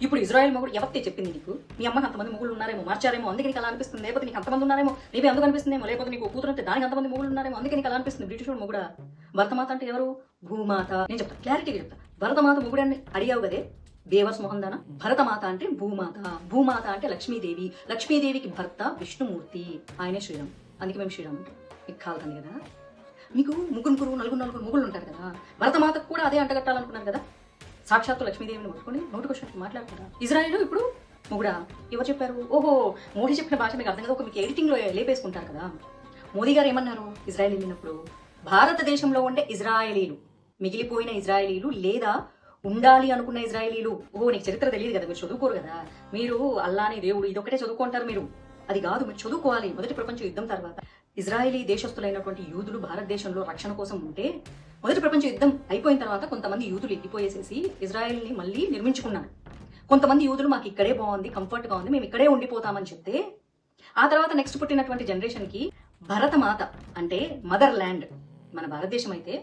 Speaker 1: ఇప్పుడు ఇజ్రాయెల్ మొగుడు. ఎవరితే చెప్పింది నీకు? మీ అమ్మకి అంతమంది మొగుళ్ళు ఉన్నారేమో, మార్చారేమో, అందుకే నీకు అలా అనిపిస్తుంది. లేకపోతే నీకు అంతమంది ఉన్నారేమో, నీవే అందుకు అనిపిస్తుందేమో. లేకపోతే నీకు కూతురు అంటే దానికి అంతమంది మొగుళ్ళు ఉన్నారేమో, అందుకే నీకు అలా అనిపిస్తుంది. బ్రిటిషోడు మొగుడా? భరతమాత అంటే ఎవరు? భూమాత. నేను చెప్తా, క్లారిటీగా చెప్తా. భరతమాత మొగుడని అడిగావు కదే బేవర్స్ మొహందానా. భరతమాత అంటే భూమాత, భూమాత అంటే లక్ష్మీదేవి, లక్ష్మీదేవికి భర్త విష్ణుమూర్తి, ఆయనే శ్రీరామ్. అందుకే మేము శ్రీరామ్ అంటే మీకు కాలుతుంది కదా. మీకు ముగ్గురు నలుగురు మొగుళ్ళు ఉంటారు కదా, భరతమాతకు కూడా అదే అంటగట్టాలనుకున్నారు కదా. సాక్షాత్తు లక్ష్మీదేవిని పట్టుకొని నోటికొచ్చినట్టు మాట్లాడతారా? ఇజ్రాయెల్ ఇప్పుడు మొగుడా? ఎవరు చెప్పారు? ఓహో, మోడీ చెప్పిన భాష మీకు అర్థం కదా. ఒక మీకు ఎడిటింగ్లో లేపేసుకుంటారు కదా. మోదీ గారు ఏమన్నారు ఇజ్రాయెల్ వెళ్ళినప్పుడు? భారతదేశంలో ఉండే ఇజ్రాయేలీలు, మిగిలిపోయిన ఇజ్రాయేలీలు లేదా ఉండాలి అనుకున్న ఇజ్రాయేలీలు. ఓహో, నీకు చరిత్ర తెలియదు కదా, మీరు చదువుకోరు కదా. మీరు అల్లాని దేవుడు ఇదొక్కటే చదువుకుంటారు మీరు. అది కాదు, మీరు చదువుకోవాలి. మొదటి ప్రపంచ యుద్ధం తర్వాత ఇజ్రాయేలీ దేశస్తులైనటువంటి యూదులు భారతదేశంలో రక్షణ కోసం ఉంటే, మొదటి ప్రపంచ యుద్ధం అయిపోయిన తర్వాత కొంతమంది యూదులు ఎక్కిపోయేసేసి ఇజ్రాయెల్ని మళ్ళీ నిర్మించుకున్నారు. కొంతమంది యూదులు మాకు ఇక్కడే బాగుంది, కంఫర్ట్గా ఉంది, మేము ఇక్కడే ఉండిపోతామని చెప్తే, ఆ తర్వాత నెక్స్ట్ పుట్టినటువంటి జనరేషన్కి భరతమాత అంటే మదర్ ల్యాండ్. మన భారతదేశం అయితే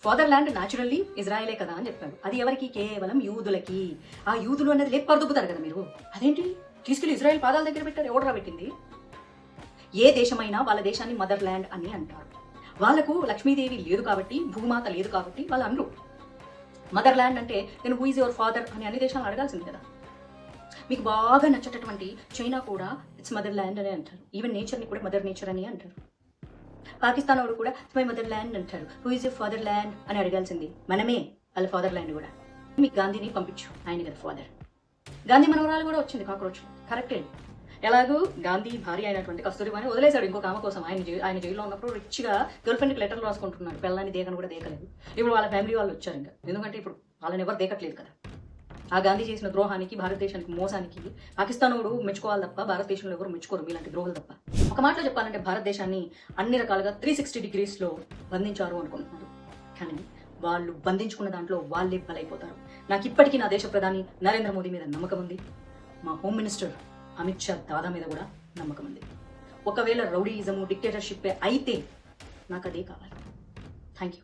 Speaker 1: ఫాదర్ ల్యాండ్ న్యాచురల్లీ ఇజ్రాయలే కదా అని చెప్పాడు. అది ఎవరికి? కేవలం యూదులకి. ఆ యూదులు అనేది లేపరుదుపుతారు కదా మీరు. అదేంటి తీసుకెళ్లి ఇజ్రాయెల్ పాదాల దగ్గర పెట్టారు? ఎవడరా పెట్టింది? ఏ దేశమైనా వాళ్ళ దేశాన్ని మదర్ ల్యాండ్ అని అంటారు. వాళ్ళకు లక్ష్మీదేవి లేదు కాబట్టి, భూమాత లేదు కాబట్టి వాళ్ళు అనరు. మదర్ ల్యాండ్ అంటే నేను హూ ఈజ్ యువర్ ఫాదర్ అని అన్ని దేశాలను అడగాల్సింది కదా. మీకు బాగా నచ్చేటటువంటి చైనా కూడా ఇట్స్ మదర్ ల్యాండ్ అని అంటారు. ఈవెన్ నేచర్ని కూడా మదర్ నేచర్ అని అంటారు. పాకిస్తాన్ వాడు కూడా ఇట్స్ మై మదర్ ల్యాండ్ అంటారు. Who is your father land అని అడగాల్సింది మనమే, వాళ్ళ ఫాదర్ ల్యాండ్ కూడా. మీకు గాంధీని పంపించు, ఆయన కదా ఫాదర్. గాంధీ మనవరాలు కూడా వచ్చింది కాక్రోచ్, కరెక్టే. ఎలాగూ గాంధీ భార్య అయినటువంటి కస్తూరిబాని వదిలేశాడు ఇంకొక ఆమె కోసం. ఆయన జైల్లో ఉన్నప్పుడు రిచ్గా గర్ల్ ఫ్రెండ్కి లెటర్లు రాసుకుంటున్నాడు, పిల్లని దేకను కూడా దేకలేదు. ఇప్పుడు వాళ్ళ ఫ్యామిలీ వాళ్ళు వచ్చారు ఇంకా, ఎందుకంటే ఇప్పుడు వాళ్ళని ఎవరు దేకట్లేదు కదా. ఆ గాంధీ చేసిన ద్రోహానికి, భారతదేశానికి మోసానికి పాకిస్తానోడు మెచ్చుకోవాలి తప్ప భారతదేశంలో ఎవరు మెచ్చుకోరు మీలాంటి ద్రోహులు తప్ప. ఒక మాటలో చెప్పాలంటే భారతదేశాన్ని అన్ని రకాలుగా 360 డిగ్రీస్లో బంధించారు అనుకుంటున్నారు, కానీ వాళ్ళు బంధించుకున్న దాంట్లో వాళ్ళే బలైపోతారు. నాకు ఇప్పటికీ నా దేశ ప్రధాని నరేంద్ర మోదీ మీద నమ్మకం ఉంది, మా హోమ్ మినిస్టర్ అమిత్ షా దాదా మీద కూడా నమ్మకం ఉంది. ఒకవేళ రౌడీయిజము, డిక్టేటర్షిప్ అయితే నాకు అదే కావాలి. Thank you.